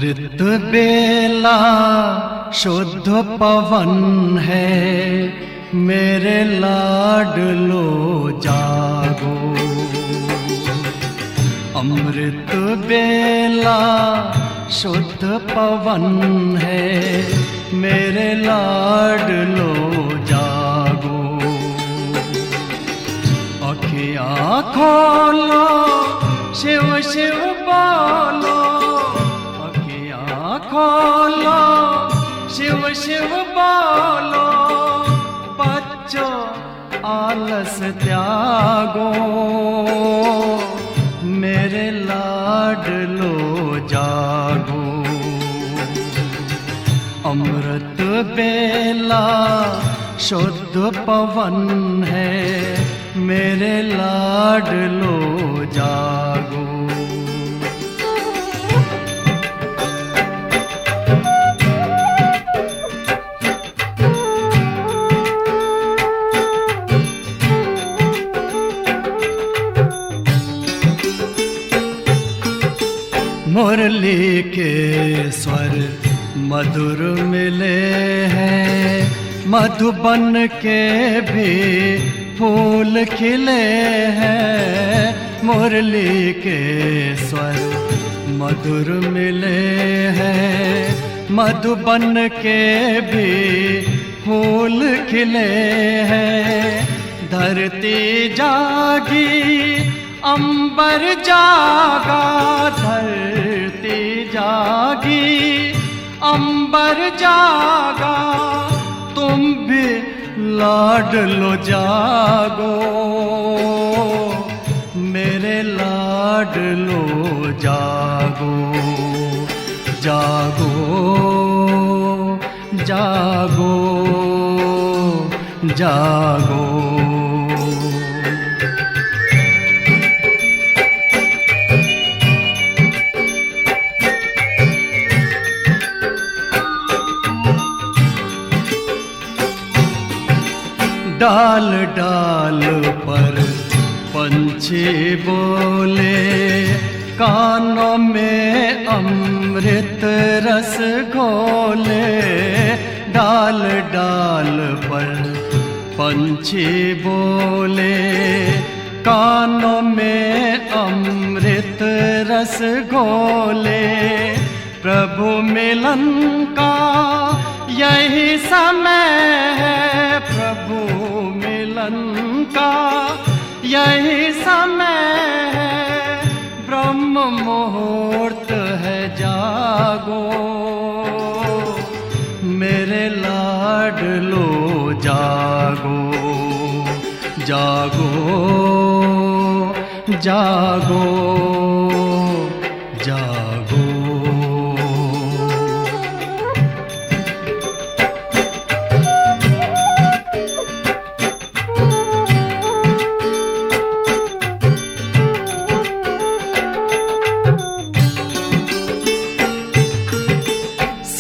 अमृत बेला शुद्ध पवन है, मेरे लाडलो जागो। अमृत बेला शुद्ध पवन है, मेरे लाडलो जागो। अखियाँ खोलो, शिव शिव बोलो, अखियाँ खोलो, शिव शिव बोलो। बच्चों आलस त्यागो, मेरे लाडलो जागो। अमृत बेला शुद्ध पवन है, मेरे लाडलो जागो। मुरली के स्वर मधुर मिले हैं, मधुबन के भी फूल खिले हैं। मुरली के स्वर मधुर मिले हैं, मधुबन के भी फूल खिले हैं। धरती जागी, अंबर जागा, धरती जागी, अंबर जागा। तुम भी लाडलो जागो, मेरे लाडलो जागो। जागो जागो जागो। डाल डाल पर पंछी बोले, कानों में अमृत रस घोले। डाल डाल पर पंछी बोले, कानों में अमृत रस घोले। प्रभु मिलन का यही समय है, प्रभु मिलन का यही समय है। ब्रह्म मुहूर्त है, जागो, मेरे लाडलो जागो। जागो जागो जागो।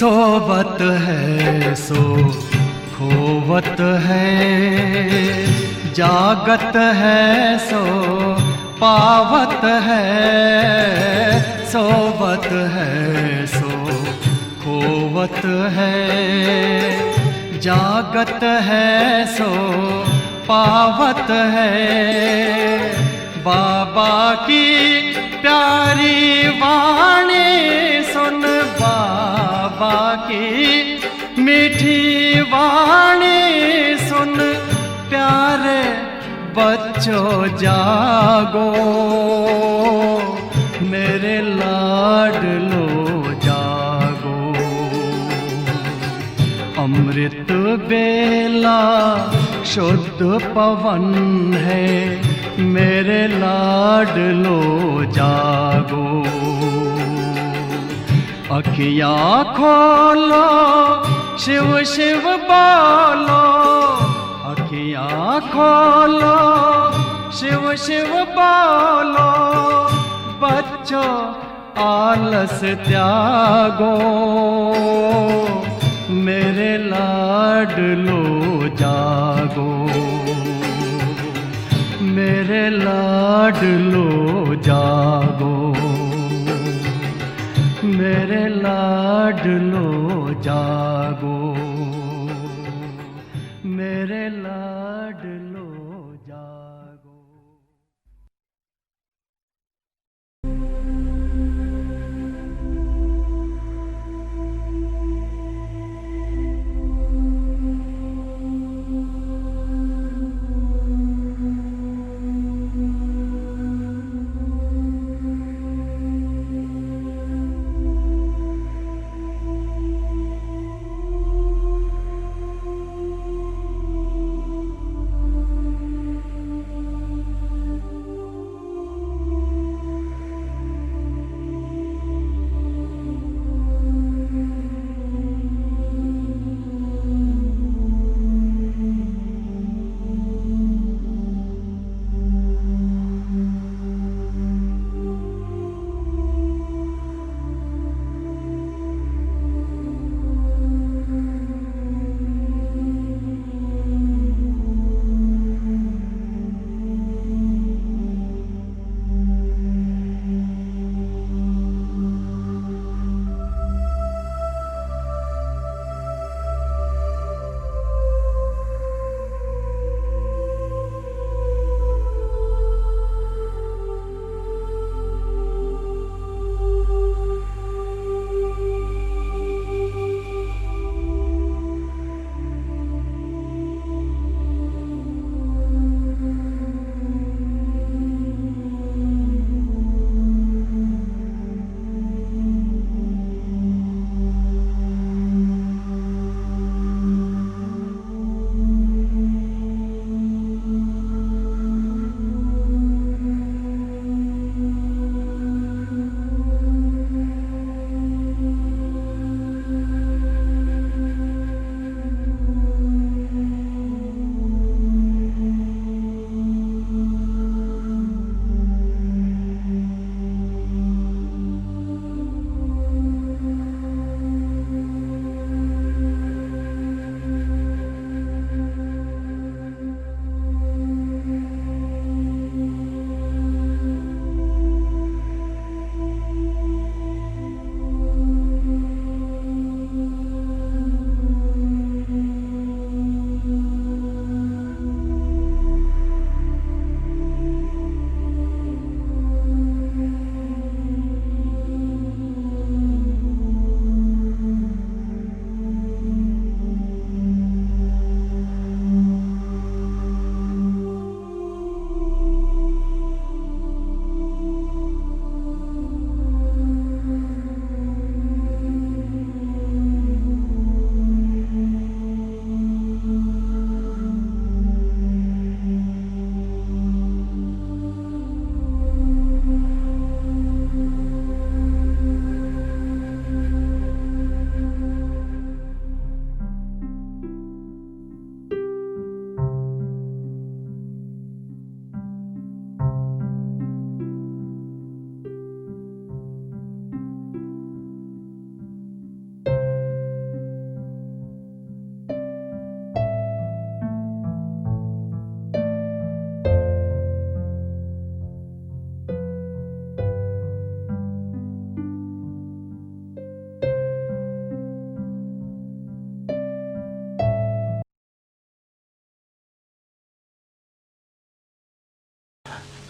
सोवत है सो खोवत है, जागत है सो पावत है। सोवत है सो खोवत है, जागत है सो पावत है। बाबा की प्यारी वाणी सुन, बाबा की मीठी वाणी सुन। प्यारे बच्चों जागो, मेरे लाडलो जागो। अमृत बेला शुद्ध पवन है, मेरे लाडलो जागो। अखियाँ खोलो, शिव शिव बोलो, अखियाँ खोलो, शिव शिव बोलो। बच्चों आलस त्यागो, मेरे लाडलो जागो। मेरे लाडलो जागो, मेरे लाडलो लाडलो जागो, मेरे लाडलो जागो।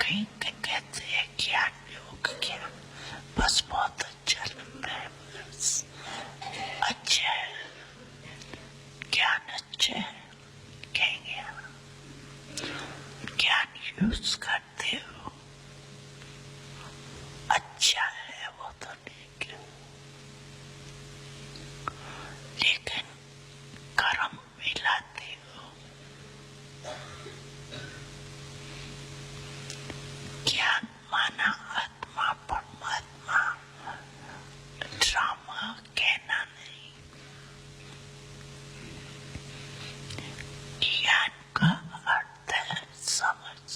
कहीं कहते हैं ज्ञान योग क्या, बस बहुत अच्छा लगता है, बस अच्छा है, ज्ञान अच्छा है, कहेंगे ज्ञान यूज करते हो अच्छा है, वो तो ठीक है, लेकिन कर्म मिलाते हो, ज्ञान माना आत्मा परमात्मा ड्रामा कहना नहीं, ज्ञान का अर्थ है समझ,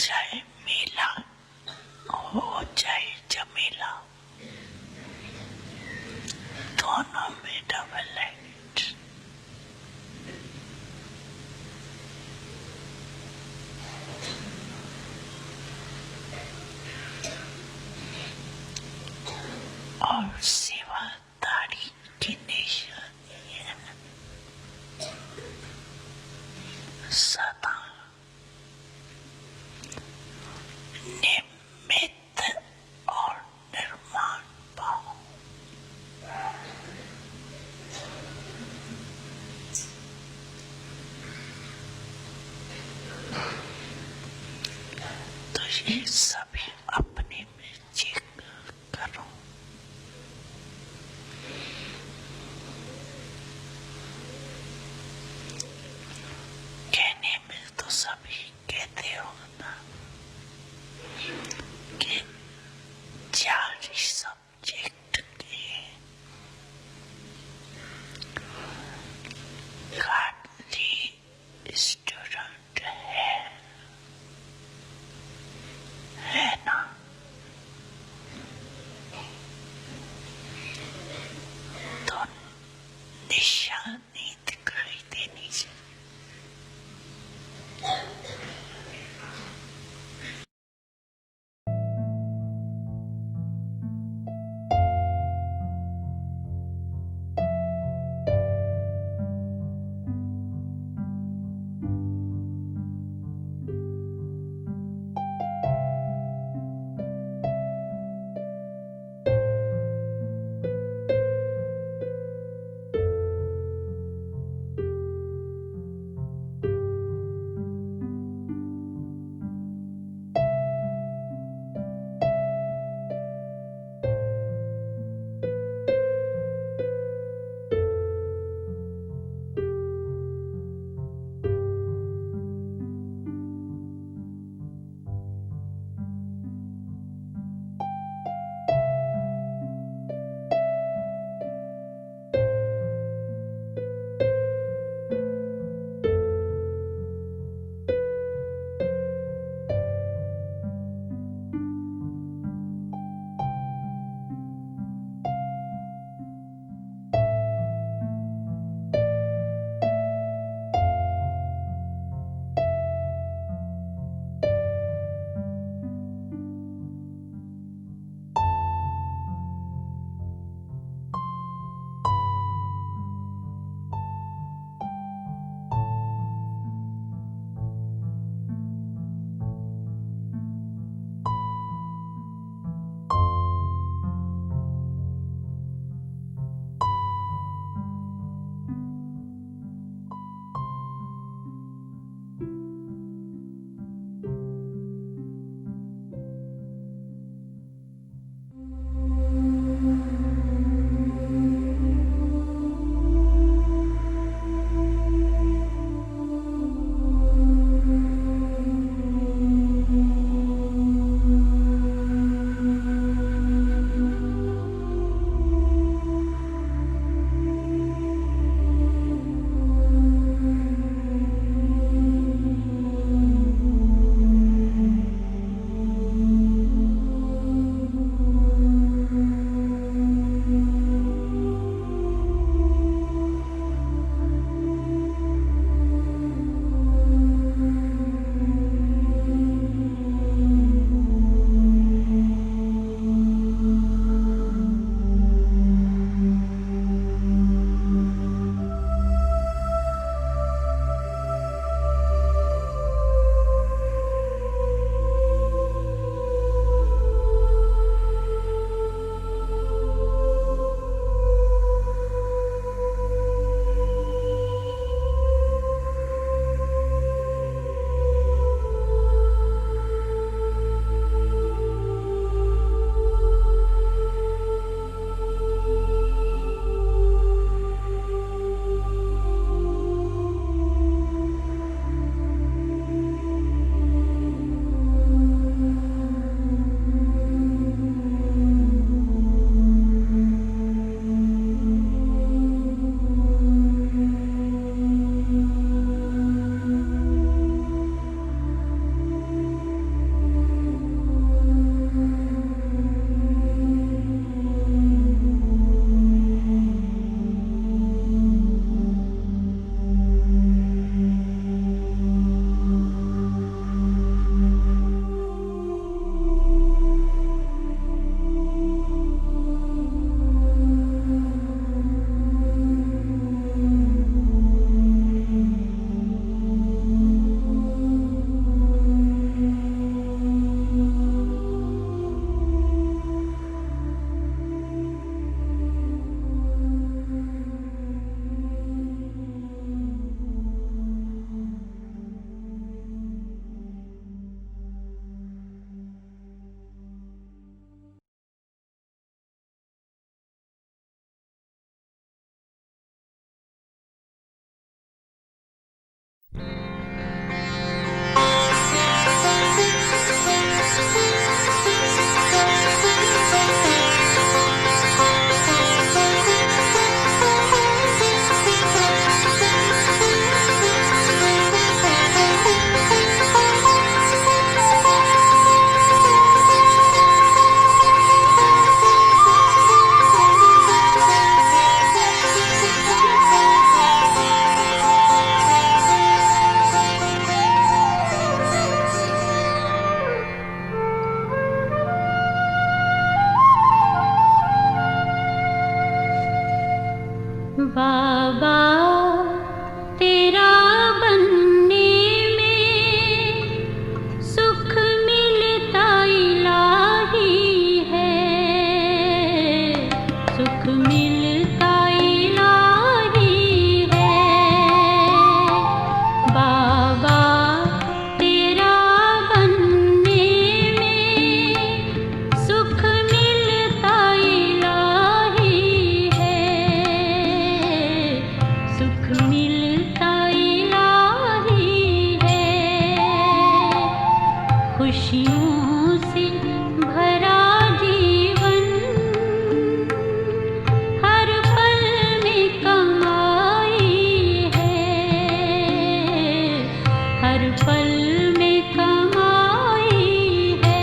चाहे मेला हो चाहे जमेला, दोनों में डबल एड। और सेवादारी की निशानी है सदा निमित्त और निर्माण भाव। तो ये सभी अपने में चेक करो। कहने में तो सभी कहते हो ना कि 4 सब्जेक्ट के खाली स्टूडेंट है ना? हर पल में कमाई है।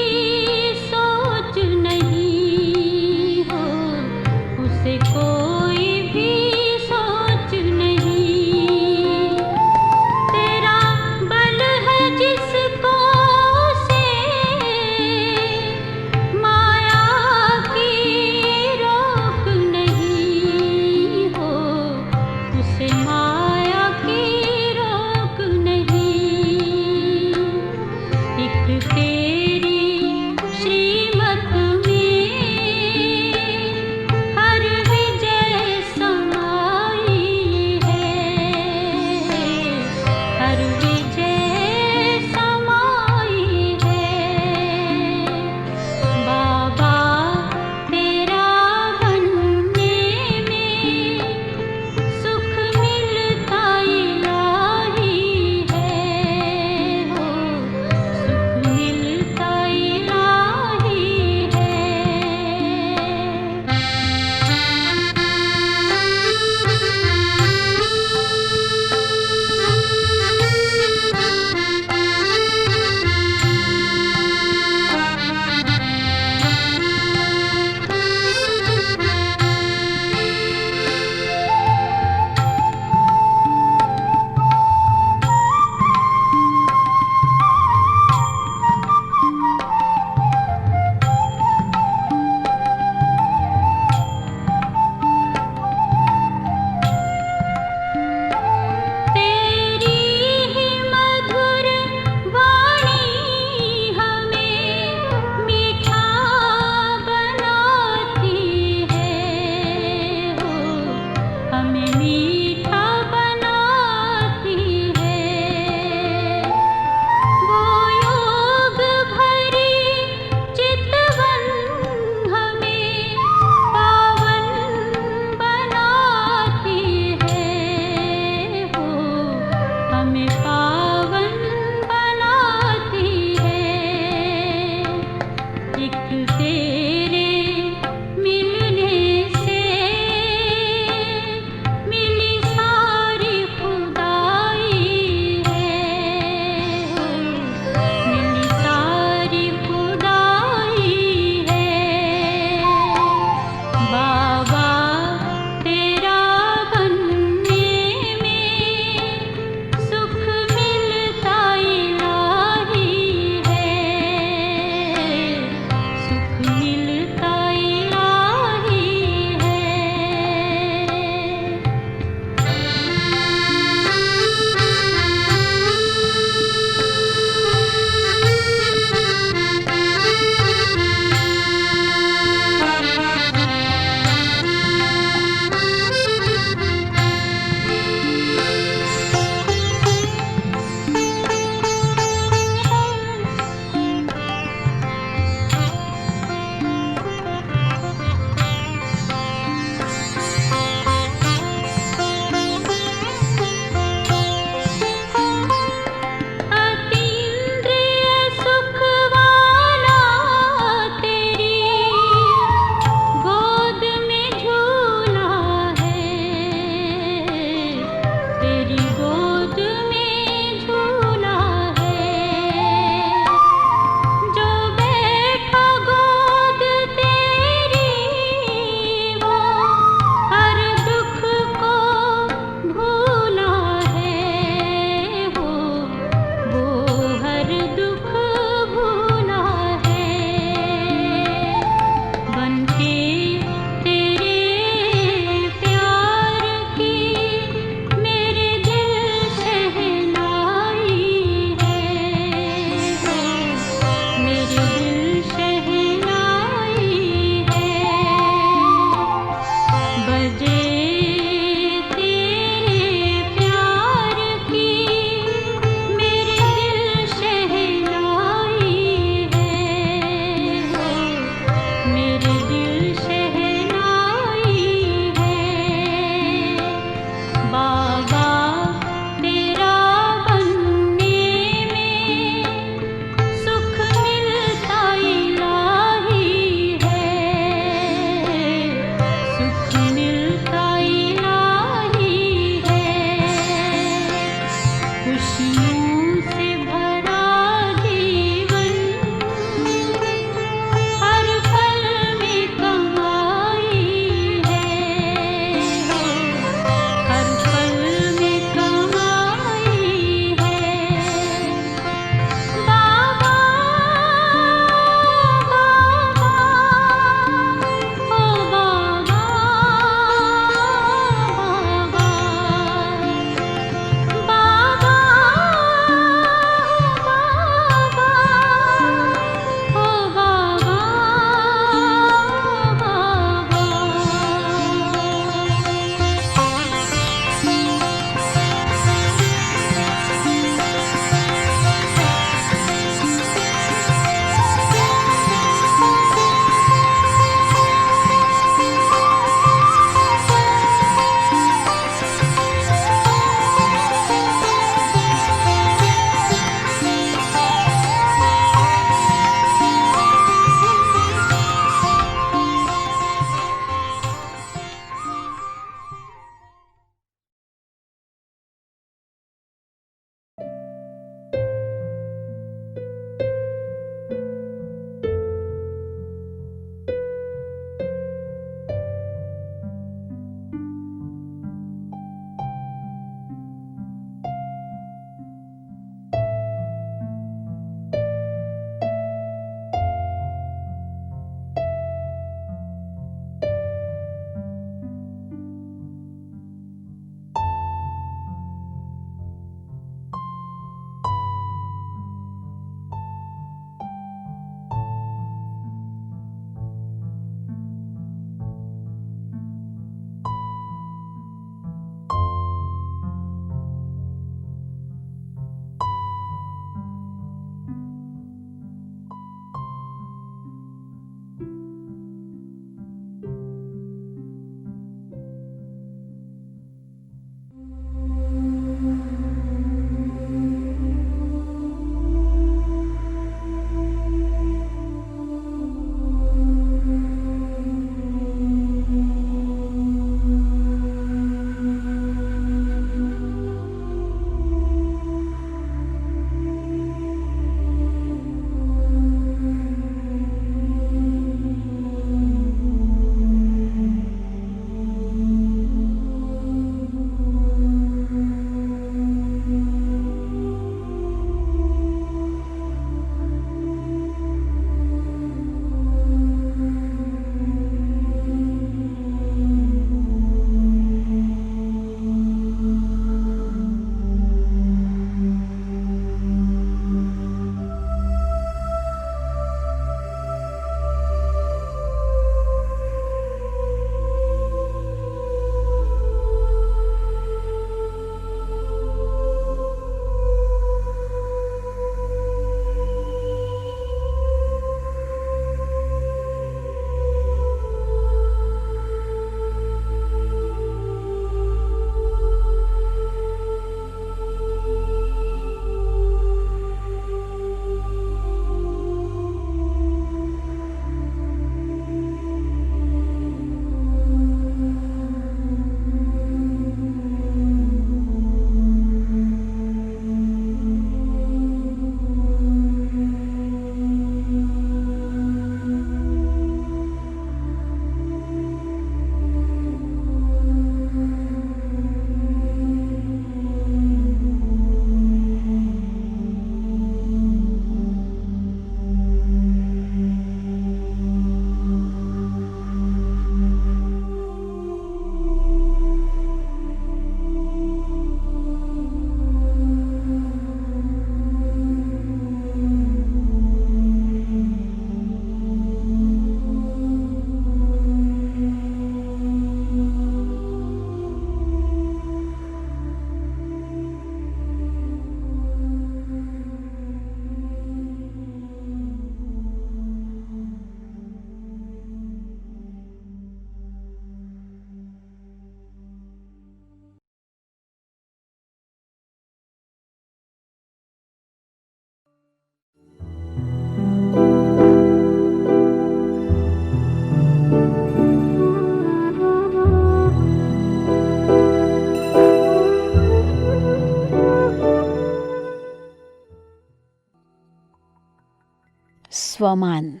स्वमान।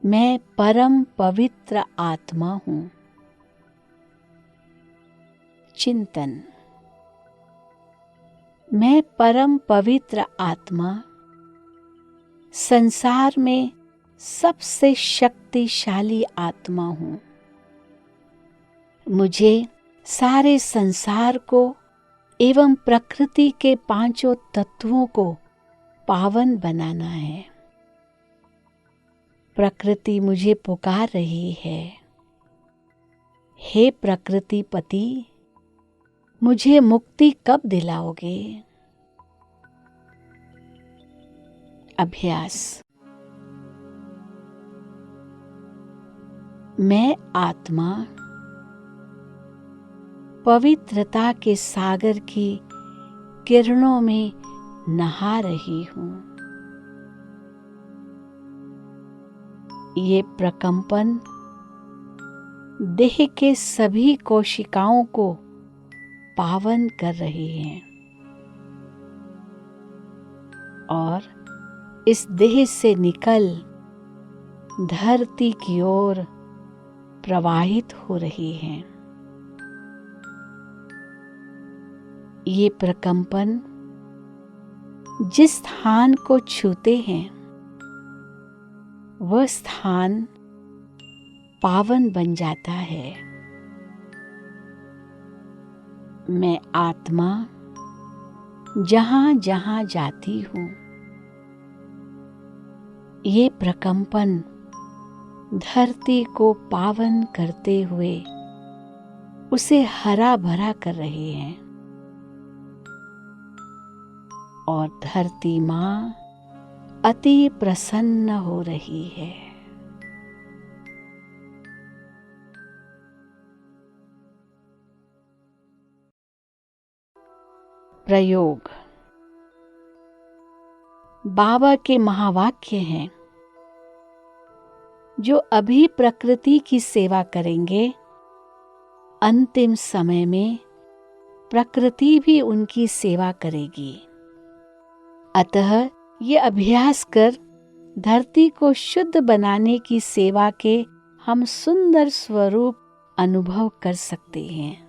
मैं परम पवित्र आत्मा हूँ। चिंतन। मैं परम पवित्र आत्मा संसार में सबसे शक्तिशाली आत्मा हूँ। मुझे सारे संसार को एवं प्रकृति के पांचों तत्वों को पावन बनाना है। प्रकृति मुझे पुकार रही है, हे प्रकृति पति, मुझे मुक्ति कब दिलाओगे? अभ्यास। मैं आत्मा पवित्रता के सागर की किरणों में नहा रही हूँ। ये प्रकंपन देह के सभी कोशिकाओं को पावन कर रहे हैं और इस देह से निकल धरती की ओर प्रवाहित हो रही हैं। ये प्रकंपन जिस स्थान को छूते हैं वह स्थान पावन बन जाता है। मैं आत्मा जहां जहां जाती हूँ, ये प्रकंपन धरती को पावन करते हुए उसे हरा भरा कर रहे हैं और धरती माँ अति प्रसन्न हो रही है। प्रयोग। बाबा के महावाक्य हैं, जो अभी प्रकृति की सेवा करेंगे, अंतिम समय में प्रकृति भी उनकी सेवा करेगी। अतः ये अभ्यास कर धरती को शुद्ध बनाने की सेवा के हम सुंदर स्वरूप अनुभव कर सकते हैं।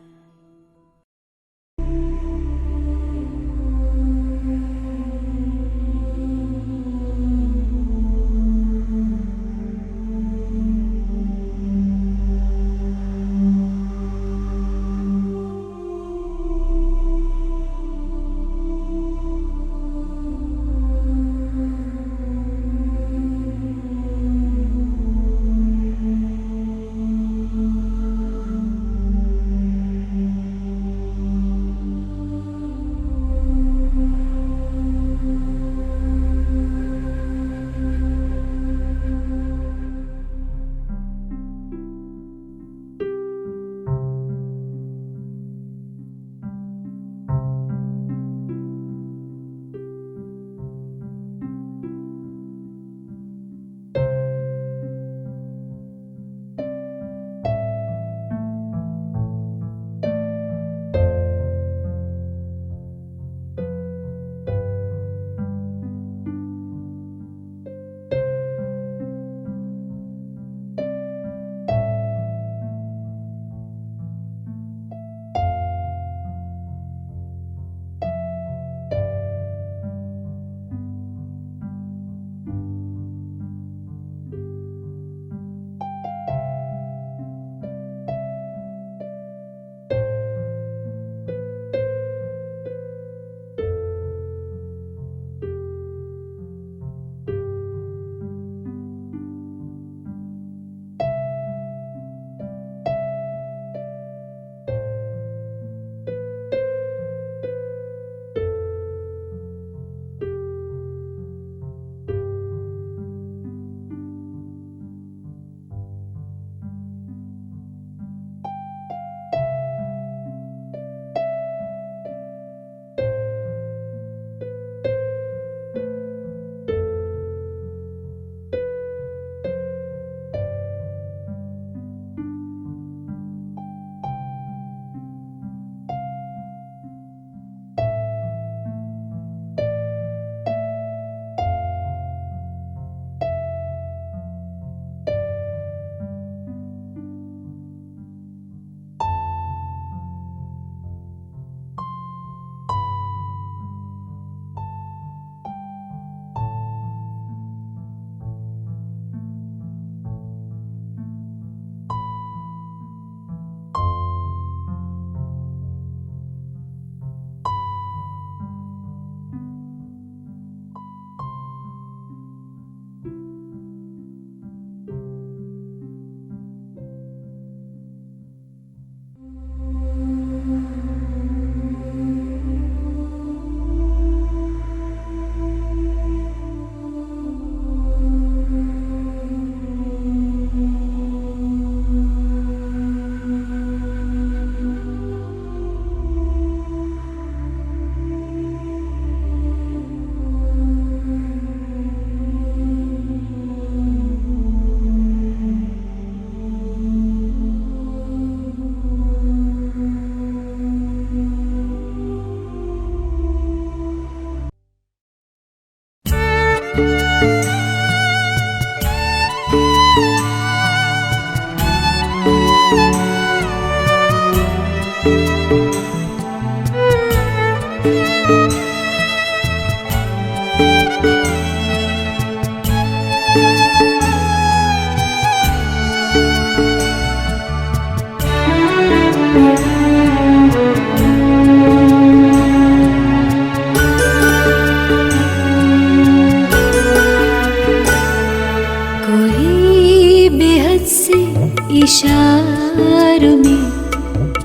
इशारों में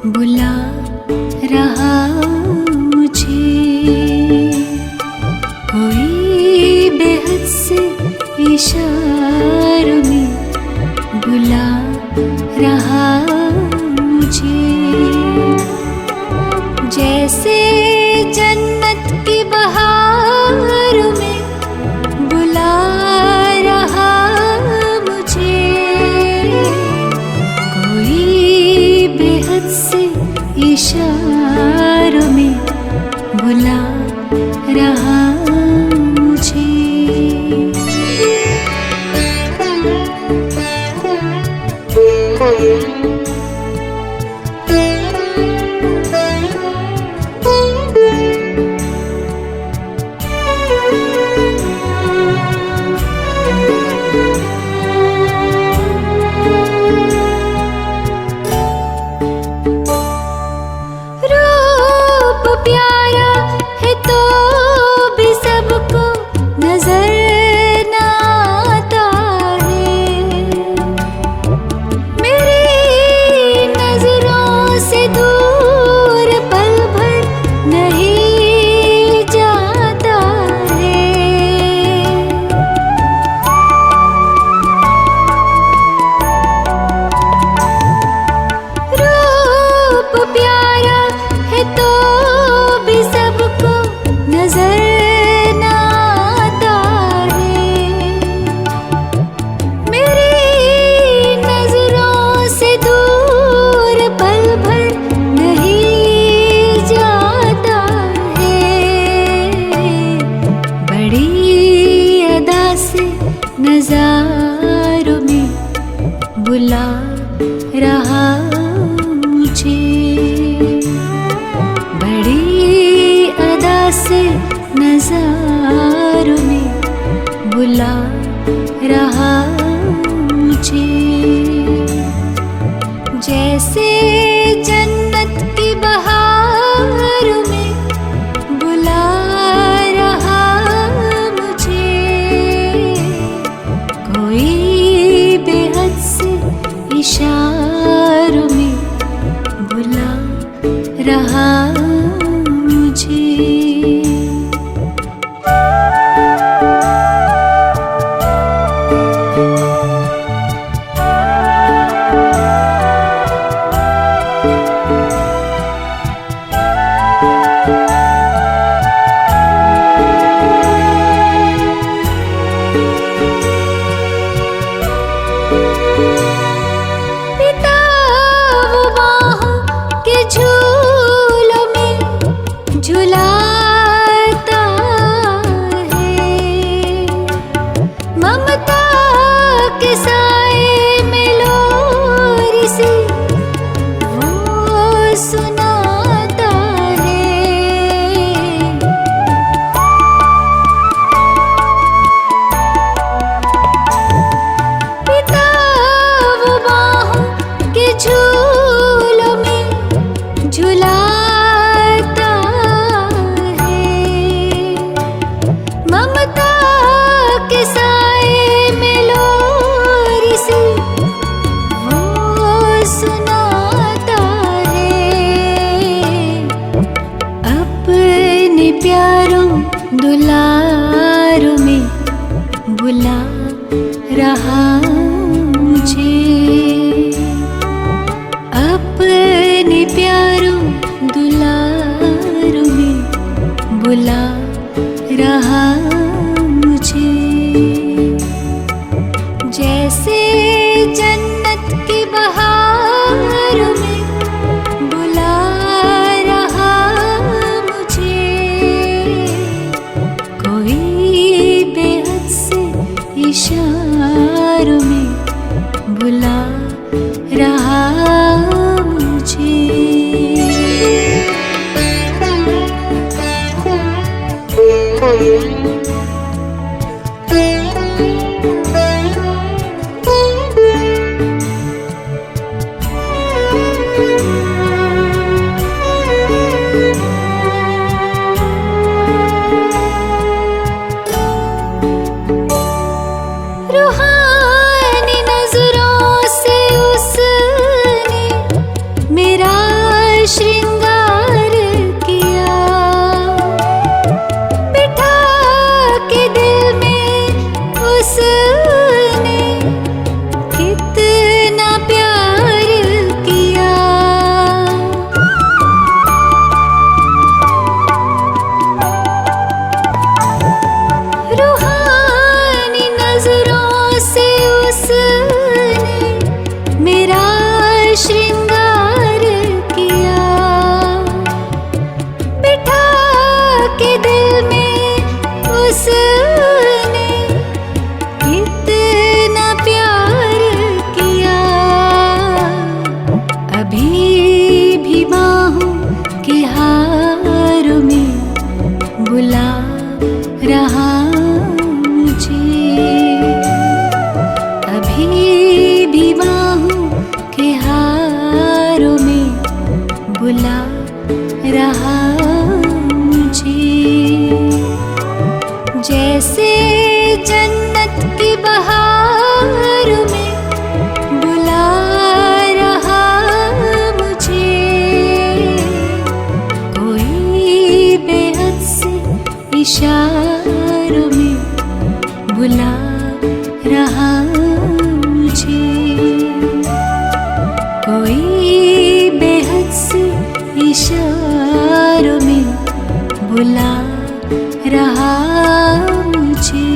बुला रहा मुझे। कोई बेहद से इशारों में बुला रहा मुझे। जैसे जन्नत की बहारों में बुला रहा मुझे। कोई बेहद से इशारों में बुला रहा मुझे। रूप प्यारा है तो भी सबको नजर न आता है। मेरी नजरों से दूर पल भर नहीं जाता है। रूप प्यारा है तो भी सबको नजर न आता है। मेरी नजरों से दूर पल भर नहीं जाता है। बड़ी अदा से नजारों में बुला रहा मुझे। बड़ी अदा से नजारों में बुला रहा मुझे। जैसे जन्नत की बहारों में बुला रहा मुझे। कोई बेहद से इशारों में बुला रहा मुझे। पिता वो बाहों के झूलों में झुलाता है। ममता के साए में लोरी सी वो सुनाता है। पिता वो बाहों के झूलों में झुलाता है। ममता के साए में लोरी सी वो सुनाता है। अपने प्यारों दुलारों में बुला रहा मुझे। अपने प्यारों दुलारों में बुला रहा मुझे। जैसे जन्नत की बहारों में बुला रहा मुझे। कोई बेहद से इशारों में बुला रहा मुझे। रूहानी नजरों से उस रहा मुझे, अभी भी बाहों के हारों में बुला रहा मुझे। जैसे जन्नत की बहारों में बुला रहा मुझे, कोई बेहद से इशारों में बुला रहा मुझे, कोई बेहद से इशारों में बुला रहा मुझे।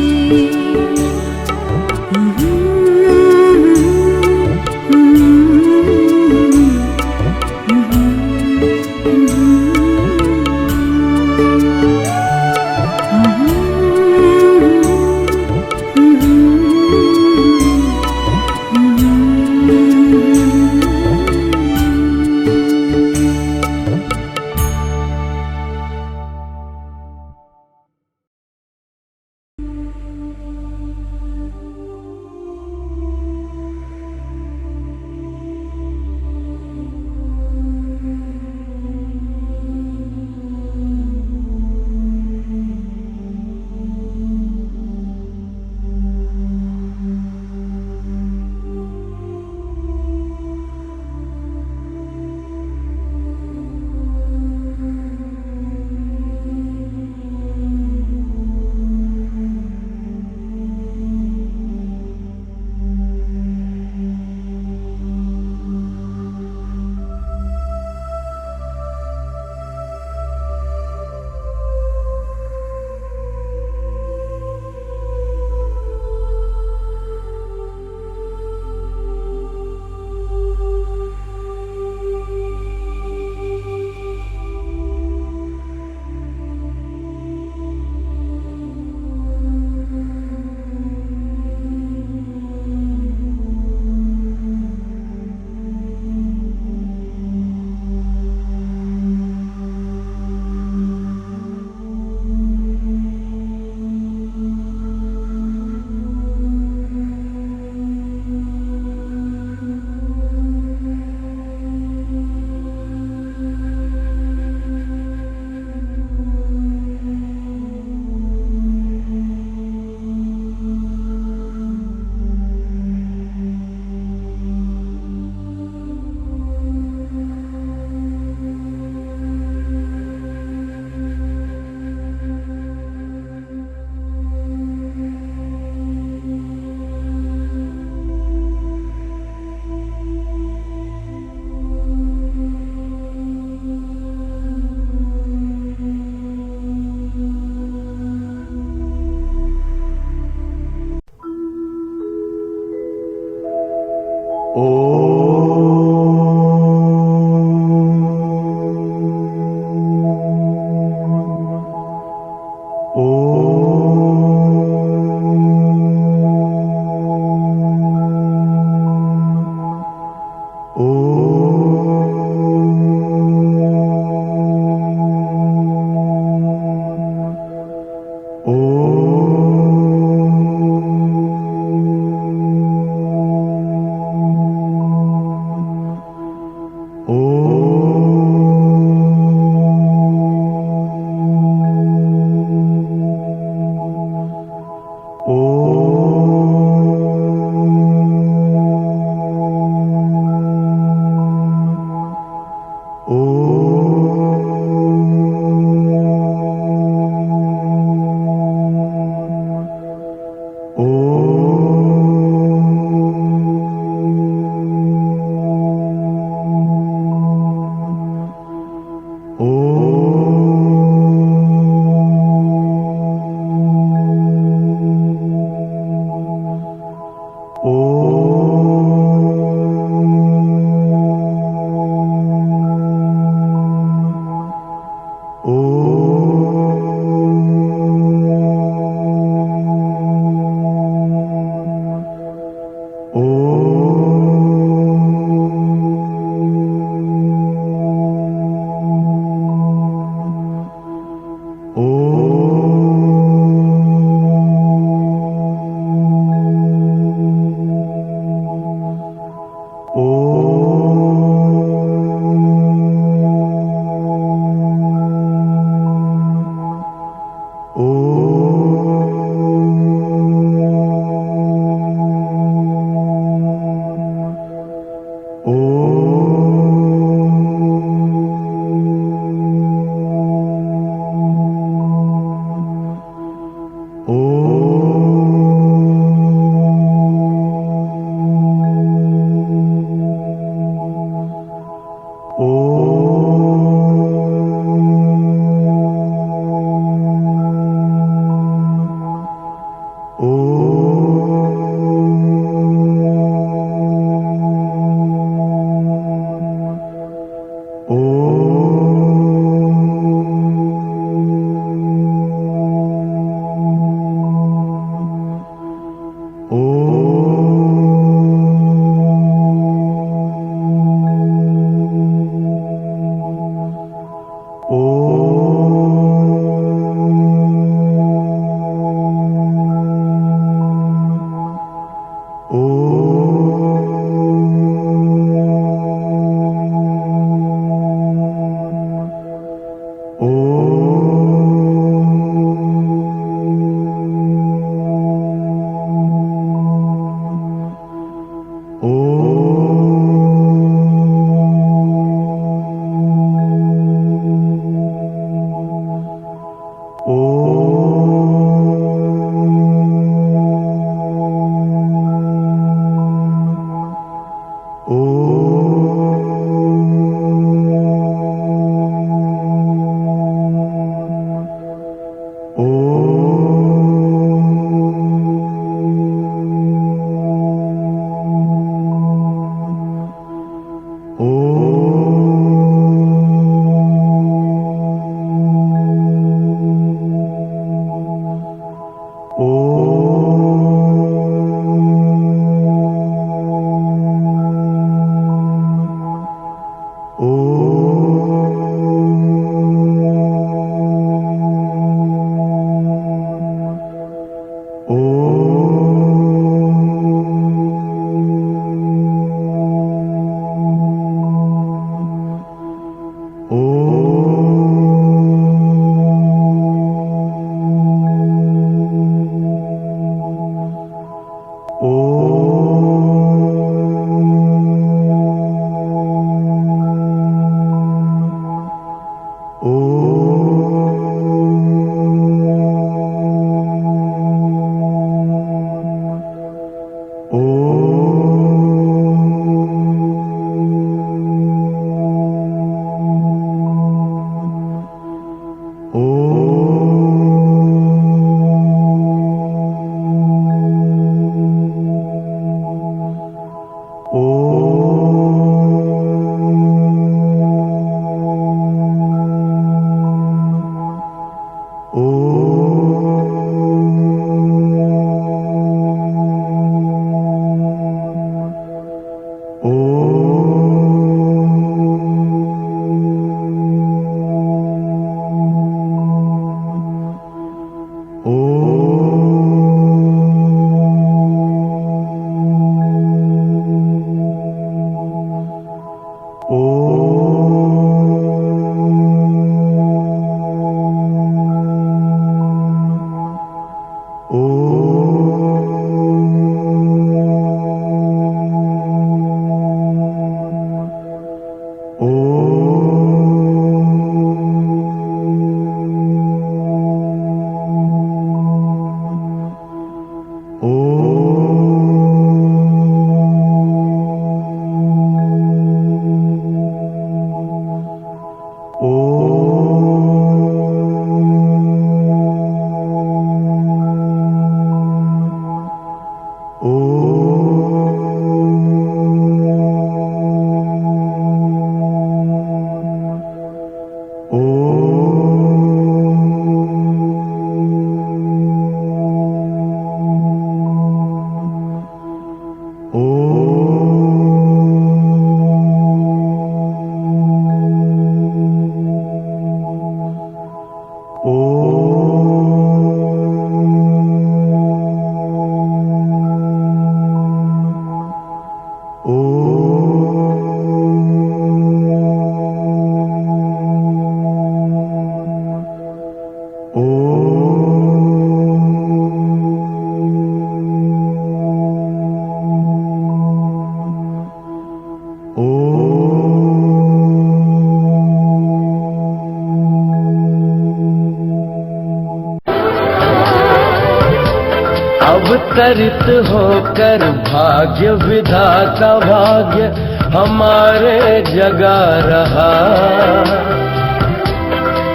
अवतरित होकर भाग्य विधाता भाग्य हमारे जगा रहा।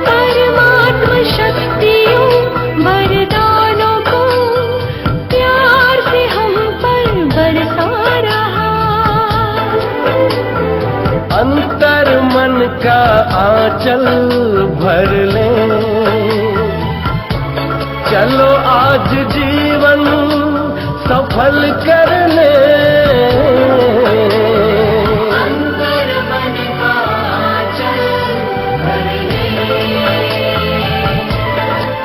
परमात्मा शक्तियों वरदानों को प्यार से हम पर बरसा रहा। अंतर मन का आंचल भर ले, चलो आज जीवन सफल कर ले। अंतर मन का आंचल भर ले,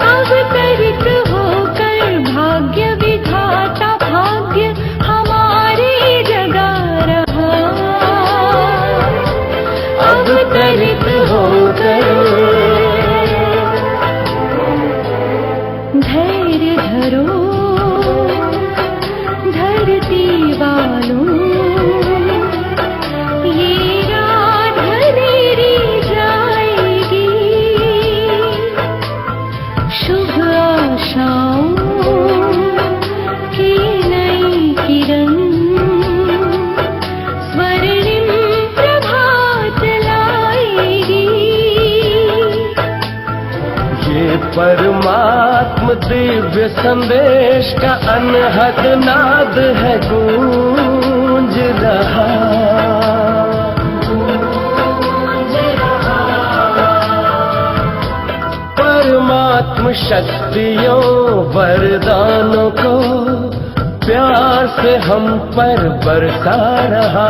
अवतरित होकर भाग्य विधाता भाग्य हमारी जगा रहा। अवतरित होकर धैर्य धरो धरती वालों, ये रात अंधेरी जाएगी। शुभ आशाओं की नई किरण स्वर्णिम प्रभात लाएगी। ये परमात्म दिव्य संदेश का अनहद नाद है गूंज रहा। परमात्म शक्तियों वरदान से हम पर बरसा रहा।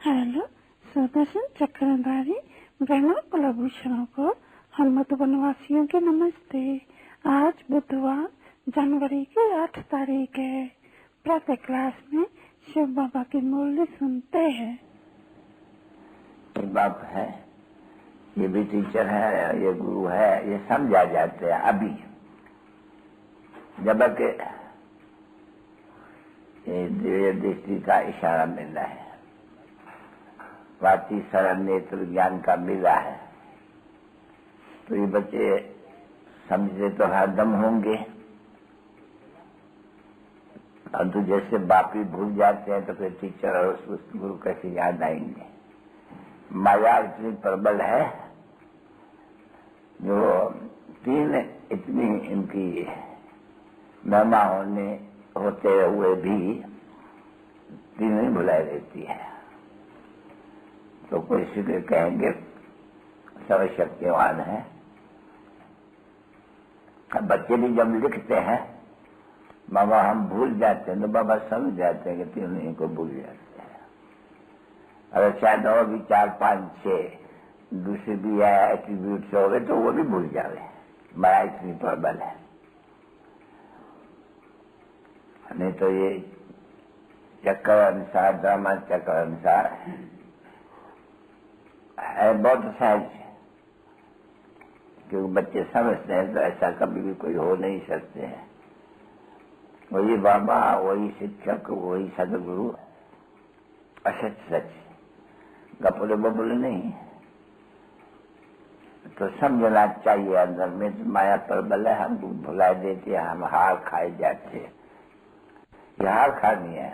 हेलो सुदर्शन चक्रधारी ब्रह्मा कुलभूषणों को हनुमत वनवासियों के नमस्ते। आज बुधवार जनवरी की 8 तारीख है। प्रातः क्लास में शिव बाबा की मूल्य सुनते हैं। ये बाप है, ये भी टीचर है, ये गुरु है, ये समझा जाते हैं अभी, जबकि ये दिव्य दृष्टि का इशारा मिला है, वाची सरल नेत्र ज्ञान का मिला है। तो ये बच्चे समझे तो हरदम होंगे, और तो जैसे बापी भूल जाते हैं तो फिर टीचर और उस गुरु कैसे याद आएंगे। माया इतनी प्रबल है जो तीन इतनी इनकी महिमा होते हुए भी तीन ही भुलाई रहती है। तो कोई सीधे कहेंगे सर्वशक्तिवान है। अब बच्चे भी जब लिखते हैं बाबा हम भूल जाते हैं, तो बाबा समझ जाते हैं कि तीनों को भूल जाते हैं। अगर शायद और भी 4, 5, 6 दूसरे भी एट्रीब्यूट्स हो गए तो वो भी भूल जावे। माया इतनी प्रबल है। नहीं तो ये चक्कर अनुसार, ड्रामा चक्कर अनुसार है बहुत सहज, क्योंकि बच्चे समझते हैं तो ऐसा कभी भी कोई हो नहीं सकते हैं। वही बाबा, वही शिक्षक, वही सदगुरु, असच सच, गपुले बबुले नहीं। तो समझना चाहिए अंदर में तो माया प्रबल है, हमको भुला देती है, हम हार खाए जाते हैं। ये हार खानी है।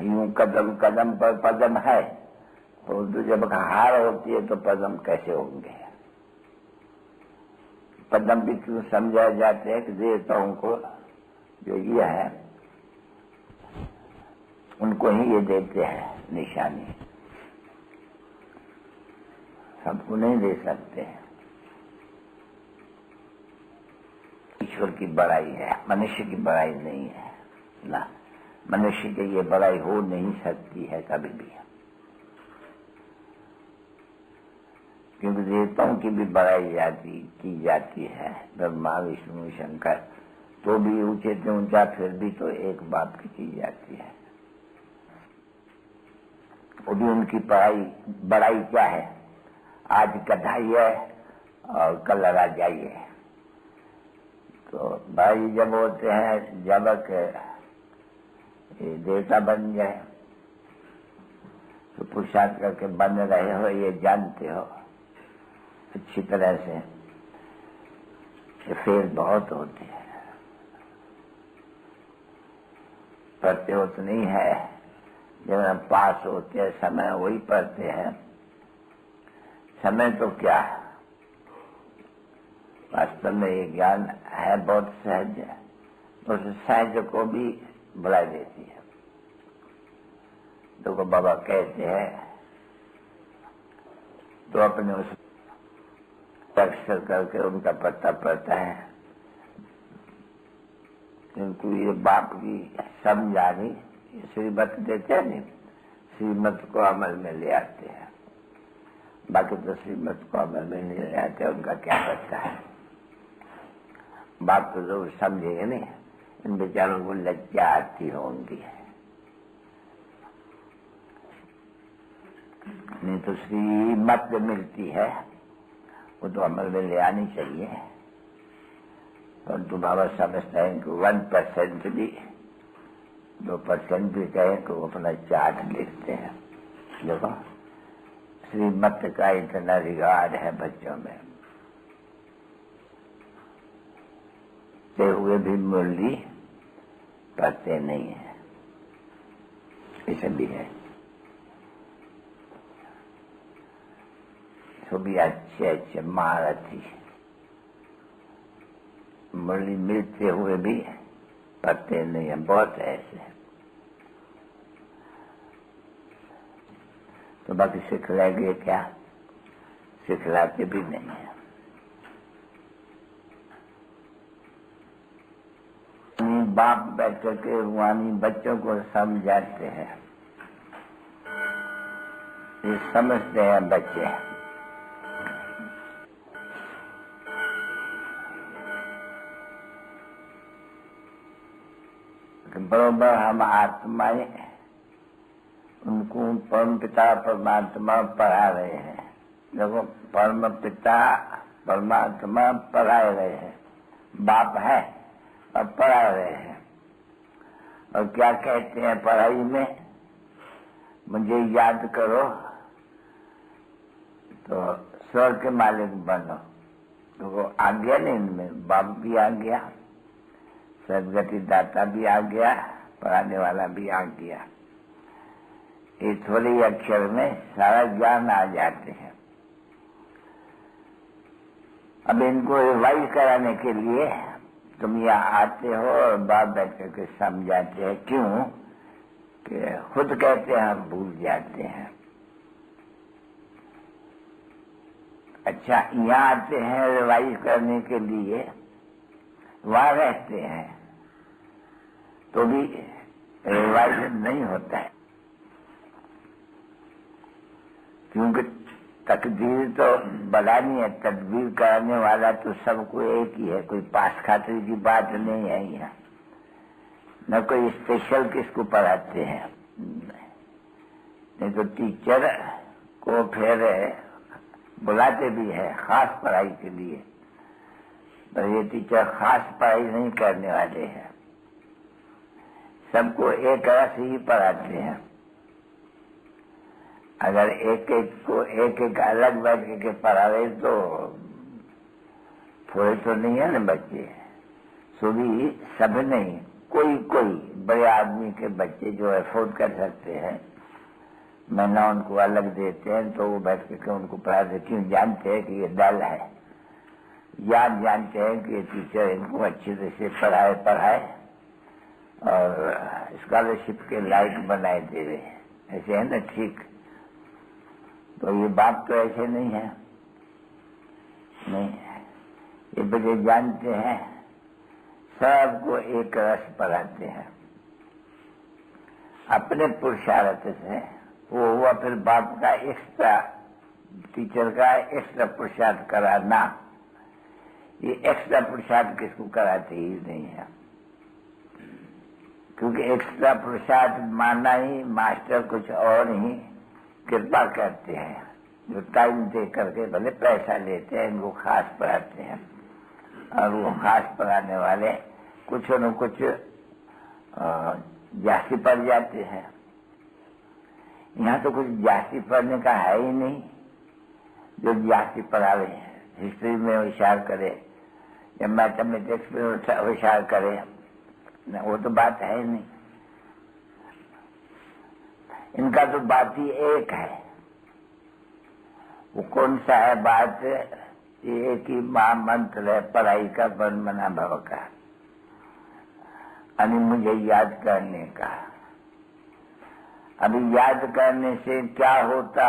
यूं कदम कदम पर पदम है, तो जब हार होती है तो पदम कैसे होंगे। पदम भी क्यों समझाए जाते हैं कि देवताओं को जो ये है उनको ही ये देते हैं निशानी, सबको नहीं दे सकते हैं। ईश्वर की बड़ाई है, मनुष्य की बड़ाई नहीं है ना। मनुष्य की ये बड़ाई हो नहीं सकती है कभी भी, क्योंकि देवताओं की भी बड़ाई की जाती है, ब्रह्मा विष्णु शंकर, तो भी ऊंचे से ऊंचा, फिर भी तो एक बात की जाती है। वो भी उनकी बड़ाई क्या है, आज कढ़ाई है और कल राजाई है। तो भाई जब होते हैं, जब देवता बन जाए तो पुरुषार्थ करके बन रहे हो, ये जानते हो अच्छी तरह से। फेल बहुत होते हैं, पढ़ते हो तो नहीं है, जब हम पास होते हैं समय वही पढ़ते हैं। समय तो क्या है, वास्तव में ये ज्ञान है बहुत सहज है, उस सहज को भी बुला देती है। तो बाबा कहते हैं तो अपने उस अक्षर करके उनका पता पड़ता है, क्योंकि ये बाप की समझ आ गई। श्रीमत देते हैं नहीं, श्रीमत को अमल में ले आते हैं, बाकी तो श्रीमत को अमल में नहीं ले आते, उनका क्या करता है। बाप तो जरूर समझेंगे नहीं, इन बेचारों को लज्जा आती होंगी, नहीं तो श्रीमत मिलती है वो तो अमल में ले आनी चाहिए। परंतु बाबा समझते हैं कि 1% भी, 2% भी कहें तो अपना चार्ट लिखते हैं। देखो श्रीमत का इतना रिगार्ड है बच्चों में, ते हुए भी मुरली पढ़ते नहीं है, इसे भी है। तो भी अच्छे महारथी मुरली मिलते हुए भी पढ़ते नहीं है, बहुत ऐसे। तो बाकी सिखलाएंगे क्या? सिखलाते भी नहीं है। बाप बैठ के रुहानी बच्चों को समझाते हैं, ये समझते हैं बच्चे। बरोबर हम आत्माएं उनको परम पिता परमात्मा पढ़ा रहे हैं। देखो, परम पिता परमात्मा पढ़ा रहे हैं, बाप है और पढ़ा रहे हैं। और क्या कहते हैं पढ़ाई में? मुझे याद करो तो स्वर्ग के मालिक बनो। तो वो आ गया नहीं, इनमें बाप भी आ गया, सदगति दाता भी आ गया, पढ़ाने वाला भी आ गया। ये थोड़े अक्षर में सारा ज्ञान आ जाते हैं। अब इनको रिवाइज कराने के लिए तुम यहाँ आते हो और बाप बैठ करके समझाते हैं। क्यों? कि खुद कहते हैं हम भूल जाते हैं। अच्छा, यहाँ आते हैं रिवाइज करने के लिए, वहां रहते हैं तो भी रिवाइज नहीं होता है, क्योंकि तकदीर तो बढ़ानी है, तदबीर कराने वाला तो सबको एक ही है। कोई पास खातिर की बात नहीं है यहाँ, न कोई स्पेशल किसको पढ़ाते हैं। नहीं तो टीचर को फिर बुलाते भी है खास पढ़ाई के लिए, पर ये टीचर खास पढ़ाई नहीं करने वाले हैं, सबको एक रस ही पढ़ाते हैं। अगर एक एक को एक एक अलग बैठ के पढ़ा रहे तो थोड़े तो नहीं है ना बच्चे, सो भी सब नहीं, कोई कोई बड़े आदमी के बच्चे जो अफोर्ड कर सकते हैं, महीना उनको अलग देते हैं तो वो बैठ के उनको पढ़ाते। क्यों? जानते हैं कि ये दल है, या जानते हैं कि ये टीचर इनको अच्छे से पढ़ाए और स्कॉलरशिप के लायक बनाए दे रहे, ऐसे है ना, ठीक। तो ये बात तो ऐसे नहीं है, नहीं, ये बच्चे जानते हैं सबको एक रस पढ़ाते हैं अपने पुरुषार्थ से। वो हुआ फिर बाप का एक्स्ट्रा, टीचर का एक्स्ट्रा पुरुषार्थ कराना। ये एक्स्ट्रा पुरुषार्थ किसको कराते ही नहीं है, क्योंकि एक्स्ट्रा पुरुषार्थ माना ही मास्टर कुछ और ही कृपा करते हैं, जो टाइम दे करके भले पैसा लेते हैं, इनको खास पढ़ाते हैं। और वो खास पढ़ाने वाले कुछ न कुछ जास्ती पढ़ जाते हैं। यहाँ तो कुछ जास्ती पढ़ने का है ही नहीं, जो जास्ती पढ़ा रहे हैं। हिस्ट्री में होशियार करे या मैथमेटिक्स में होशियार करे, वो तो बात है ही नहीं। इनका तो बात ही एक है। वो कौन सा है बात? ये एक ही महामंत्र है पढ़ाई का, बन मना भव का, यानी मुझे याद करने का। अभी याद करने से क्या होता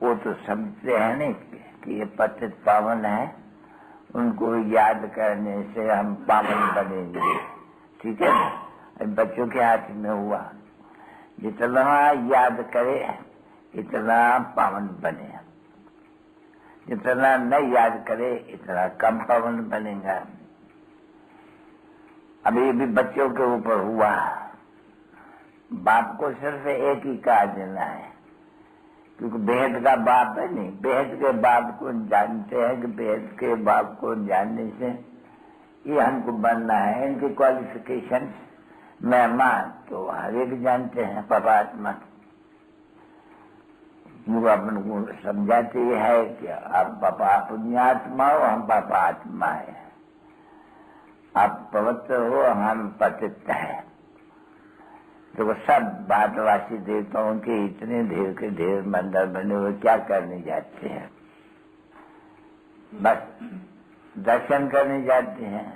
वो तो समझते हैं नहीं कि ये पतित पावन है, उनको याद करने से हम पावन बनेंगे, ठीक है ना। बच्चों के हाथ में हुआ, जितना याद करे इतना पावन बने, जितना न याद करे इतना कम पावन बनेगा। अभी भी बच्चों के ऊपर हुआ, बाप को सिर्फ एक ही कहा देना है, क्योंकि बेहद का बाप है नहीं। बेहद के बाप को जानते हैं कि बेहद के बाप को जानने से ये हमको बनना है, इनकी क्वालिफिकेशन मेहमान तो हर एक जानते हैं परमात्मा। वो अपन को समझाते है कि आप पापा पुण्यात्मा हो, हम पापा आत्मा है, आप पवित्र हो, हम पतित है। तो वो सब भारतवासी देवताओं के इतने ढेर के ढेर मंदिर बने हुए क्या करने जाते हैं? बस दर्शन करने जाते हैं।